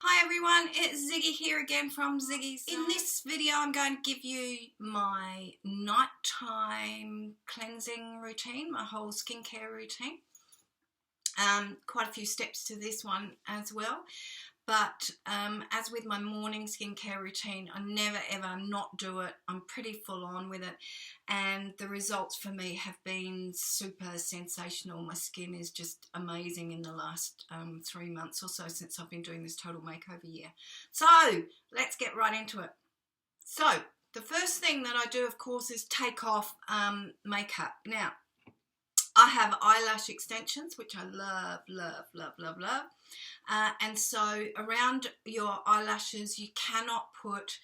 Hi everyone, it's Ziggy here again from Ziggy's. In this video I'm going to give you my nighttime cleansing routine, my whole skincare routine. Quite a few steps to this one as well, but as with my morning skincare routine, I never ever not do it. I'm pretty full on with it, and the results for me have been super sensational. My skin is just amazing in the last 3 months or so since I've been doing this total makeover year. So let's get right into it. So the first thing that I do, of course, is take off makeup. Now, I have eyelash extensions, which I love, love, love, love, love. And so around your eyelashes, you cannot put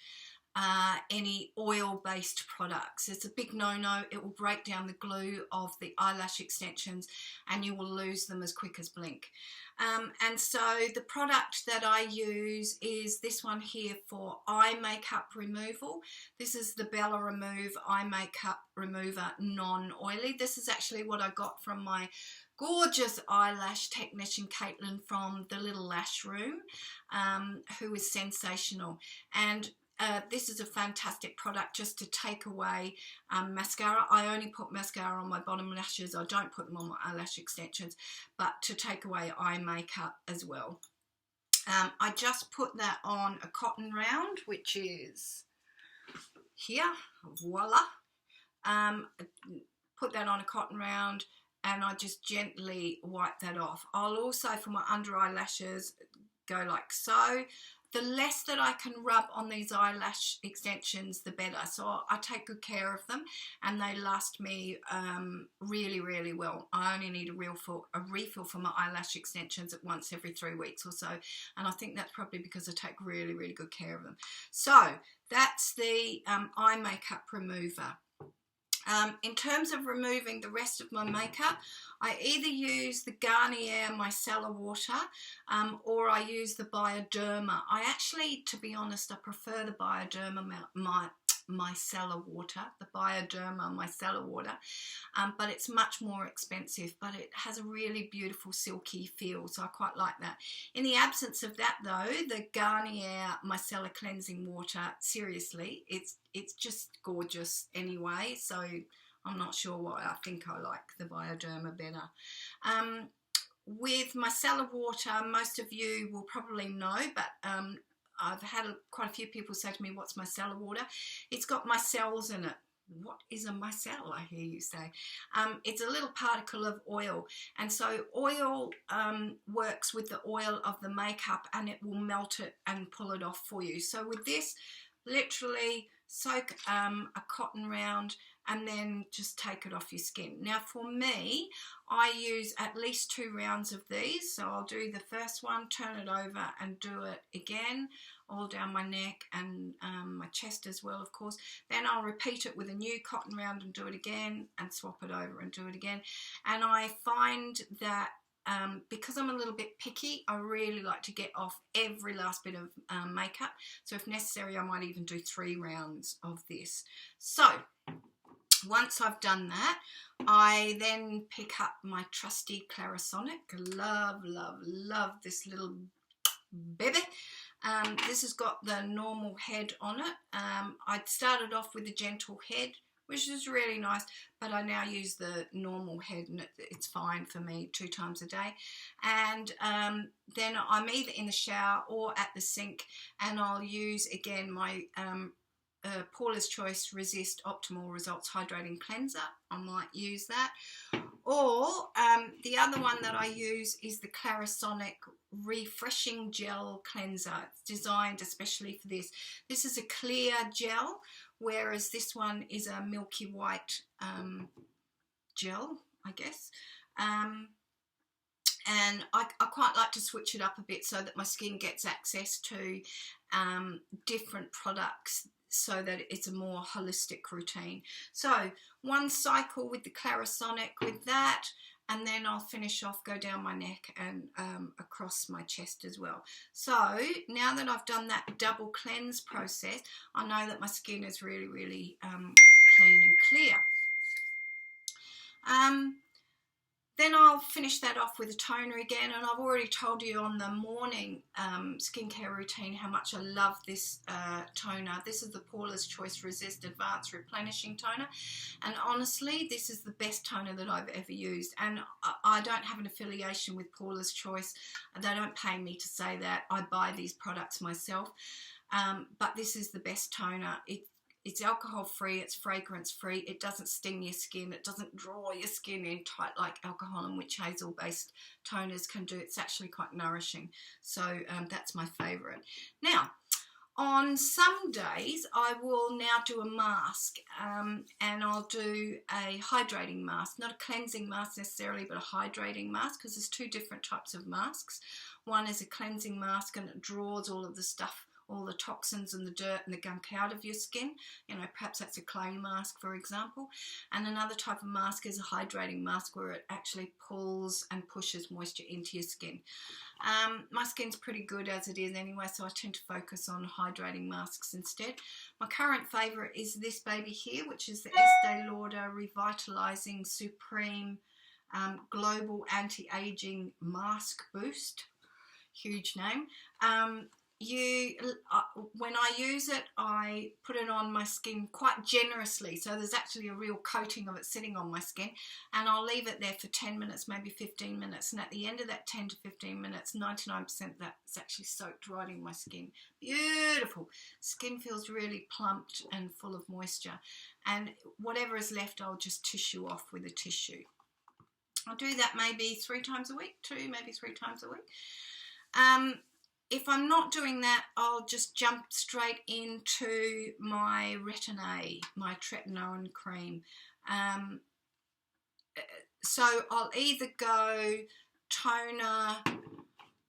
any oil-based products. It's a big no-no. It will break down the glue of the eyelash extensions and you will lose them as quick as blink. And so the product that I use is this one here for eye makeup removal. This is the Bella Remove Eye Makeup Remover Non-Oily. This is actually what I got from my gorgeous eyelash technician Caitlin from the Little Lash Room, who is sensational. And this is a fantastic product just to take away mascara. I only put mascara on my bottom lashes. I don't put them on my eyelash extensions, but to take away eye makeup as well. I just put that on a cotton round, which is here. Voila. Put that on a cotton round and I just gently wipe that off. I'll also, for my under eyelashes, go like so. The less that I can rub on these eyelash extensions, the better. So I take good care of them and they last me really, really well. I only need a refill for my eyelash extensions at once every 3 weeks or so. And I think that's probably because I take really, really good care of them. So that's the eye makeup remover. In terms of removing the rest of my makeup, I either use the Garnier micellar water or I use the Bioderma. I actually, to be honest, I prefer the Bioderma micellar water, the Bioderma micellar water, but it's much more expensive, but it has a really beautiful silky feel, so I quite like that. In the absence of that though, the Garnier micellar cleansing water, seriously, it's just gorgeous anyway, so I'm not sure why I think I like the Bioderma better. With micellar water, most of you will probably know, but I've had quite a few people say to me, what's micellar water? It's got micelles in it. What is a micelle, I hear you say? It's a little particle of oil, and so oil works with the oil of the makeup and it will melt it and pull it off for you. So with this, literally soak a cotton round and then just take it off your skin. Now for me, I use at least 2 rounds of these. So I'll do the first one, turn it over and do it again, all down my neck and my chest as well, of course. Then I'll repeat it with a new cotton round and do it again and swap it over and do it again. And I find that because I'm a little bit picky, I really like to get off every last bit of makeup. So if necessary, I might even do 3 rounds of this. So once I've done that, I then pick up my trusty Clarisonic. Love, love, love this little baby. This has got the normal head on it. I started off with the gentle head, which is really nice, but I now use the normal head and it's fine for me 2 times a day. And then I'm either in the shower or at the sink, and I'll use again my Paula's Choice Resist Optimal Results Hydrating Cleanser. I might use that. Or the other one that I use is the Clarisonic Refreshing Gel Cleanser. It's designed especially for this. This is a clear gel, whereas this one is a milky white gel, I guess. And I quite like to switch it up a bit so that my skin gets access to different products so that it's a more holistic routine. So 1 cycle with the Clarisonic with that, and then I'll finish off, go down my neck and across my chest as well. So now that I've done that double cleanse process, I know that my skin is really, really clean and clear. Then I'll finish that off with a toner again, and I've already told you on the morning skincare routine how much I love this toner. This is the Paula's Choice Resist Advanced Replenishing Toner, and honestly this is the best toner that I've ever used, and I don't have an affiliation with Paula's Choice. They don't pay me to say that. I buy these products myself, but this is the best toner. It's alcohol free, it's fragrance free, it doesn't sting your skin, it doesn't draw your skin in tight like alcohol and witch hazel based toners can do. It's actually quite nourishing, so that's my favourite. Now, on some days I will now do a mask, and I'll do a hydrating mask, not a cleansing mask necessarily, but a hydrating mask, because there's two different types of masks. One is a cleansing mask and it draws all of the stuff, all the toxins and the dirt and the gunk out of your skin. You know, perhaps that's a clay mask, for example. And another type of mask is a hydrating mask, where it actually pulls and pushes moisture into your skin. My skin's pretty good as it is anyway, so I tend to focus on hydrating masks instead. My current favourite is this baby here, which is the Estee Lauder Revitalizing Supreme Global Anti-Aging Mask Boost. Huge name. When I use it, I put it on my skin quite generously, so there's actually a real coating of it sitting on my skin, and I'll leave it there for 10 minutes, maybe 15 minutes, and at the end of that 10 to 15 minutes, 99% of that's actually soaked right in my skin. Beautiful. Skin feels really plumped and full of moisture, and whatever is left I'll just tissue off with a tissue. I'll do that maybe 3 times a week, maybe 3 times a week. If I'm not doing that, I'll just jump straight into my Retin-A, my tretinoin cream. So I'll either go toner,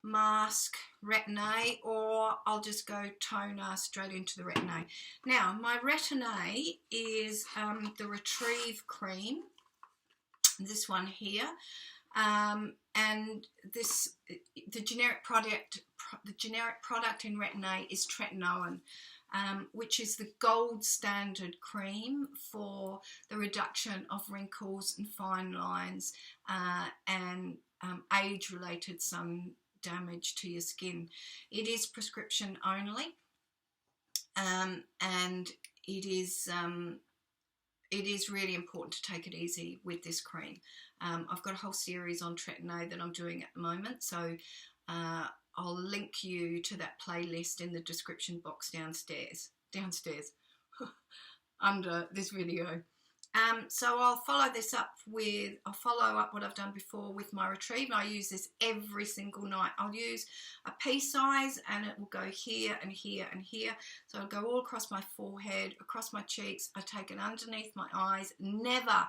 mask, Retin-A, or I'll just go toner straight into the Retin-A. Now, my Retin-A is the Retrieve cream, this one here. And the generic product in Retin-A is tretinoin, which is the gold standard cream for the reduction of wrinkles and fine lines and age-related sun damage to your skin. It is prescription only, and it is really important to take it easy with this cream. I've got a whole series on Retin-A that I'm doing at the moment, so I'll link you to that playlist in the description box downstairs under this video. So I'll follow up what I've done before with my Retrieve. I use this every single night. I'll use a pea size, and it will go here and here and here. So I'll go all across my forehead, across my cheeks. I take it underneath my eyes, never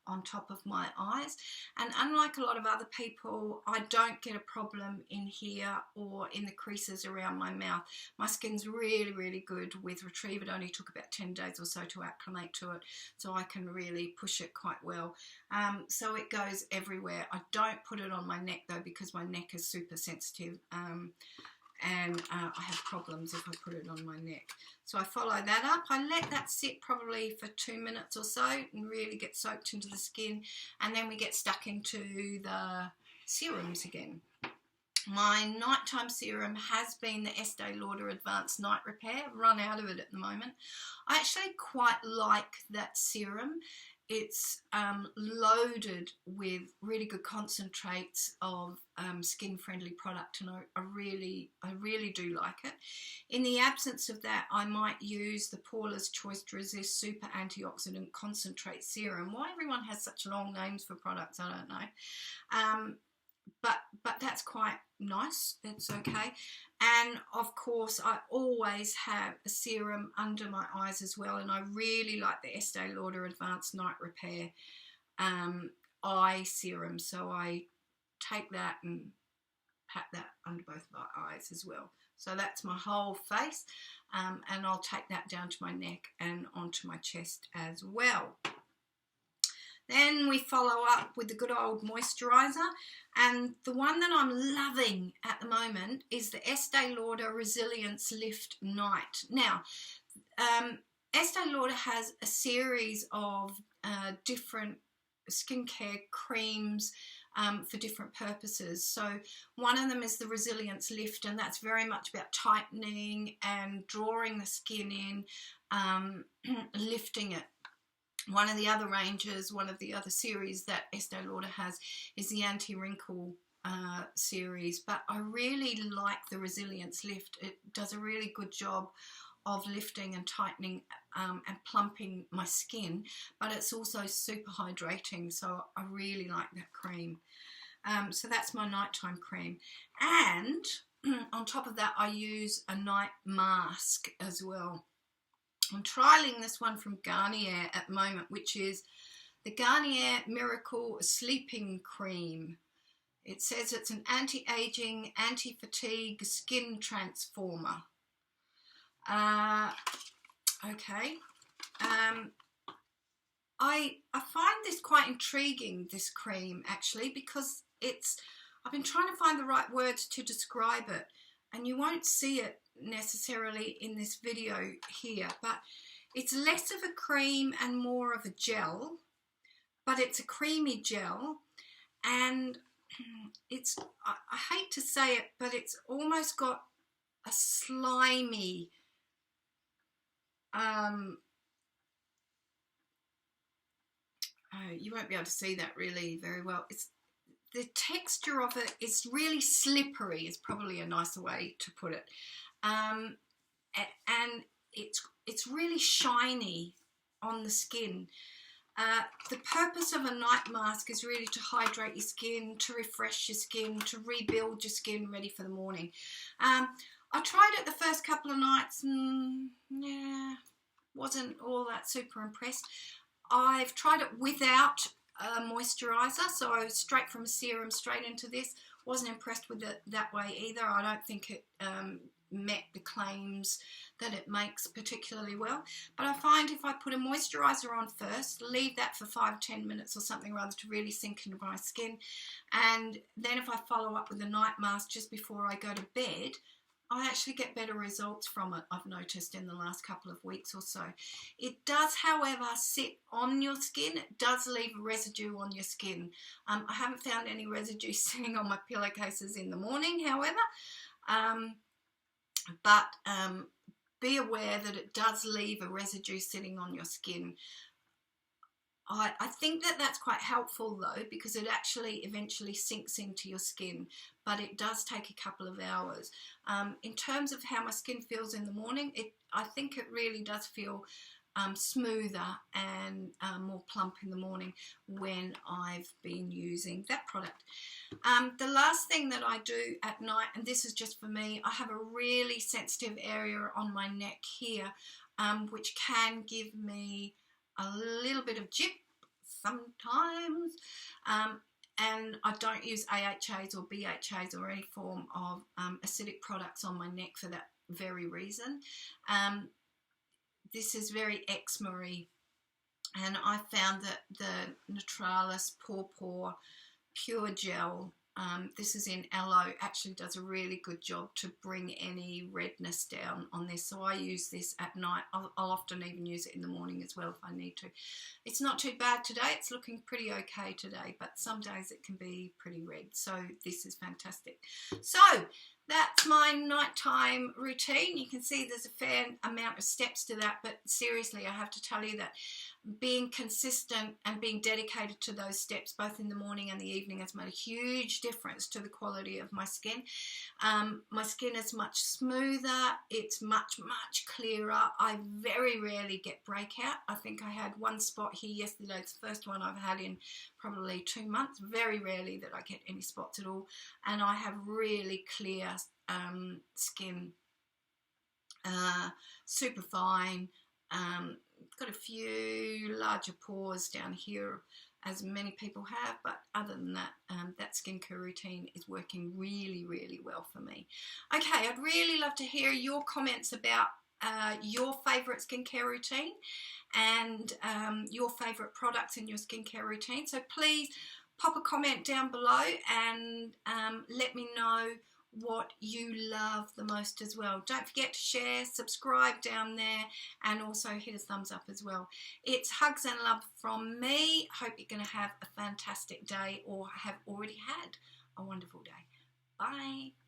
on top of my eyes. And unlike a lot of other people, I don't get a problem in here or in the creases around my mouth. My skin's really, really good with Retrieve. It only took about 10 days or so to acclimate to it, so I can really push it quite well. So it goes everywhere. I don't put it on my neck though, because my neck is super sensitive, and I have problems if I put it on my neck. So I follow that up. I let that sit probably for 2 minutes or so and really get soaked into the skin, and then we get stuck into the serums again. My nighttime serum has been the Estee Lauder Advanced Night Repair. I've run out of it at the moment. I actually quite like that serum. It's loaded with really good concentrates of skin-friendly product, and I really do like it. In the absence of that, I might use the Paula's Choice Resist Super Antioxidant Concentrate Serum. Why everyone has such long names for products, I don't know. But that's quite nice. It's okay. And of course, I always have a serum under my eyes as well, and I really like the Estee Lauder Advanced Night Repair eye serum. So I take that and pat that under both my eyes as well. So that's my whole face, and I'll take that down to my neck and onto my chest as well. Then we follow up with the good old moisturiser, and the one that I'm loving at the moment is the Estee Lauder Resilience Lift Night. Now, Estee Lauder has a series of different skincare creams for different purposes. So one of them is the Resilience Lift, and that's very much about tightening and drawing the skin in, lifting it. One of the other ranges, one of the other series that Estee Lauder has is the Anti-Wrinkle series, but I really like the Resilience Lift. It does a really good job of lifting and tightening and plumping my skin, but it's also super hydrating, so I really like that cream. So that's my nighttime cream, and on top of that I use a night mask as well. I'm trialing this one from Garnier at the moment, which is the Garnier Miracle Sleeping Cream. It says it's an anti-aging, anti-fatigue skin transformer. Okay. I find this quite intriguing, this cream, actually, because I've been trying to find the right words to describe it, and you won't see it necessarily in this video here, but it's less of a cream and more of a gel, but it's a creamy gel, and it's, I hate to say it, but it's almost got a slimy you won't be able to see that really very well. It's the texture of it is really slippery, is probably a nicer way to put it, and it's really shiny on the skin. The purpose of a night mask is really to hydrate your skin, to refresh your skin, to rebuild your skin ready for the morning. I tried it the first couple of nights and yeah, wasn't all that super impressed. I've tried it without a moisturiser, so I was straight from a serum straight into this. Wasn't impressed with it that way either. I don't think it met the claims that it makes particularly well. But I find if I put a moisturiser on first, leave that for 5-10 minutes or something rather to really sink into my skin, and then if I follow up with a night mask just before I go to bed, I actually get better results from it, I've noticed, in the last couple of weeks or so. It does, however, sit on your skin. It does leave a residue on your skin. I haven't found any residue sitting on my pillowcases in the morning, however. But be aware that it does leave a residue sitting on your skin. I think that that's quite helpful though, because it actually eventually sinks into your skin, but it does take a couple of hours. In terms of how my skin feels in the morning, I think it really does feel smoother and more plump in the morning when I've been using that product. The last thing that I do at night, and this is just for me, I have a really sensitive area on my neck here, which can give me a little bit of jip sometimes, and I don't use AHAs or BHAs or any form of acidic products on my neck for that very reason. This is very eczema-y, and I found that the Naturalis Pore Pure Gel, this is in aloe, actually does a really good job to bring any redness down on this. So I use this at night. I'll often even use it in the morning as well if I need to. It's not too bad today. It's looking pretty okay today, but some days it can be pretty red. So this is fantastic. So that's my nighttime routine. You can see there's a fair amount of steps to that, but seriously, I have to tell you that being consistent and being dedicated to those steps, both in the morning and the evening, has made a huge difference to the quality of my skin. My skin is much smoother. It's much clearer. I very rarely get breakout. I think I had one spot here yesterday. It's the first one I've had in probably 2 months. Very rarely that I get any spots at all. And I have really clear skin, super fine. Got a few larger pores down here, as many people have, but other than that, that skincare routine is working really well for me. Okay, I'd really love to hear your comments about your favourite skincare routine and your favourite products in your skincare routine. So please pop a comment down below and let me know what you love the most as well. Don't forget to share, subscribe down there, and also hit a thumbs up as well. It's hugs and love from me. Hope you're going to have a fantastic day or have already had a wonderful day. Bye.